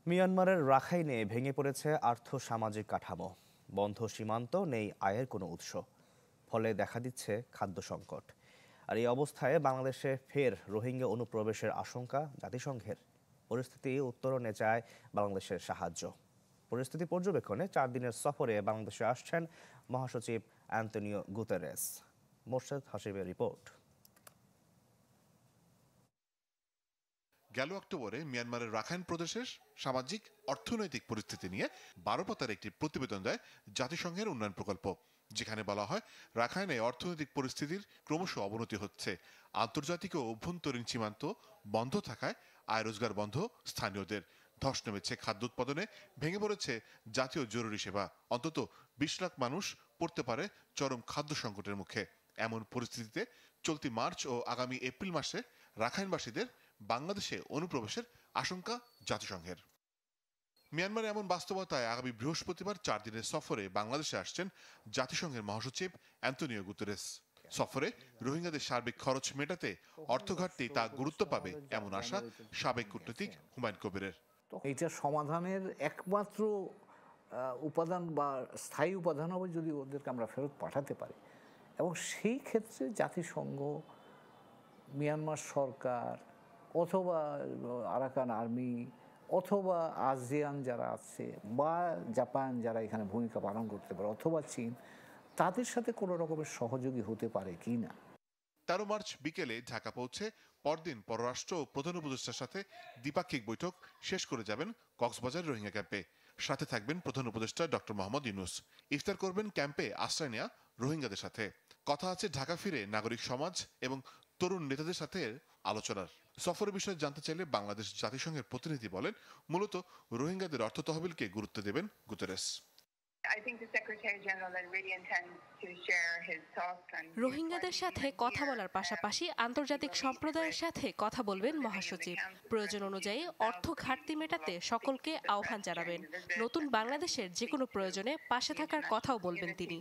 মিয়ানমারের রাখাইনে ভেঙে পড়েছে আর্থ-সামাজিক কাঠামো। বন্ধ সীমান্ত, নেই আয়ের কোনো উৎস। ফলে দেখা দিচ্ছে খাদ্য সংকট। আর এই অবস্থায় বাংলাদেশে ফের রোহিঙ্গা অনুপ্রবেশের আশঙ্কা জাতিসংঘের। পরিস্থিতি উত্তরণে চায় বাংলাদেশের সাহায্য। পরিস্থিতি পর্যবেক্ষণে 4 দিনের সফরে বাংলাদেশে আসছেন মহাসচিব অ্যান্তনিও গুতেরেস। মোর্শেদ হাসিবের রিপোর্ট। গেল অক্টোবরে মিয়ানমারের রাখাইন প্রদেশের সামাজিক অর্থনৈতিক পরিস্থিতি নিয়ে 12 পাতার একটি প্রতিবেদন দেয় জাতিসংঘের উন্নয়ন প্রকল্প, যেখানে বলা হয় রাখাইনে অর্থনৈতিক পরিস্থিতির ক্রমশ অবনতি হচ্ছে। আন্তর্জাতিক ও অভ্যন্তরীণ সীমান্ত বন্ধ থাকায় আয় রোজগার বন্ধ স্থানীয়দের। ধস নেমেছে খাদ্য উৎপাদনে, ভেঙে পড়েছে জাতীয় জরুরি সেবা। অন্তত 20 লাখ মানুষ পড়তে পারে চরম খাদ্য সংকটের মুখে। এমন পরিস্থিতিতে চলতি মার্চ ও আগামী এপ্রিল মাসে রাখাইনবাসীদের বাংলাদেশে অনুপ্রবেশের আশঙ্কা জাতিসংঘের। মিয়ানমারে এমন বাস্তবতায় আগামী বৃহস্পতিবার 4 দিনের সফরে বাংলাদেশে আসছেন জাতিসংঘের মহাসচিব অ্যান্তনিও গুতেরেস। সফরে রোহিঙ্গাদের সার্বিক খরচ মেটাতে অর্থঘাটতি তা গুরুত্ব পাবে এমন আশা সাবেক কূটনীতিক হুমায়ুন কবিরের। এইটা সমাধানের একমাত্র উপাদান বা স্থায়ী উপাদান হবে যদি ওদেরকে আমরা ফেরত পাঠাতে পারি। এবং সেই ক্ষেত্রে জাতিসংঘ, মিয়ানমার সরকার অথবা আরাকান আর্মি অথবা আসিয়ান যারা আছে বা জাপান যারা এখানে ভূমিকা পালন করতে পারে অথবা চীন, তাদের সাথে কোনো রকমের সহযোগী হতে পারে কি না। 13 মার্চ বিকেলে ঢাকা পৌঁছে পরদিন পররাষ্ট্র ও প্রধান উপদেষ্টার সাথে দ্বিপাক্ষিক বৈঠক শেষ করে যাবেন কক্সবাজার রোহিঙ্গা ক্যাম্পে। সাথে থাকবেন প্রধান উপদেষ্টা ডক্টর মোহাম্মদ ইউনূস। ইফতার করবেন ক্যাম্পে আশ্রয় নেওয়া রোহিঙ্গাদের সাথে। কথা আছে ঢাকা ফিরে নাগরিক সমাজ এবং তরুণ নেতাদের সাথে আলোচনার। সফরের বিষয়ে জানতে চাইলে বাংলাদেশ জাতিসংঘের প্রতিনিধি বলেন, মূলত রোহিঙ্গাদের অর্থ তহবিলকে গুরুত্ব দেবেন গুতেরেস। রোহিঙ্গাদের সাথে কথা বলার পাশাপাশি আন্তর্জাতিক সম্প্রদায়ের সাথে কথা বলবেন মহাসচিব। প্রয়োজন অনুযায়ী অর্থ ঘাটতি মেটাতে সকলকে আহ্বান জানাবেন। নতুন বাংলাদেশের যে কোনো প্রয়োজনে পাশে থাকার কথাও বলবেন তিনি।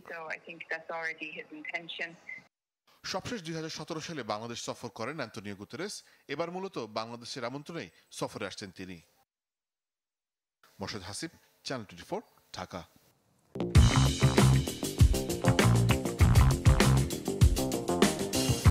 সবশেষ 2017 সালে বাংলাদেশ সফর করেন অ্যান্তনিও গুতেরেস। এবার মূলত বাংলাদেশের আমন্ত্রণেই সফরে আসছেন তিনি। মোর্শেদ হাসিব, চ্যানেল 24, ঢাকা।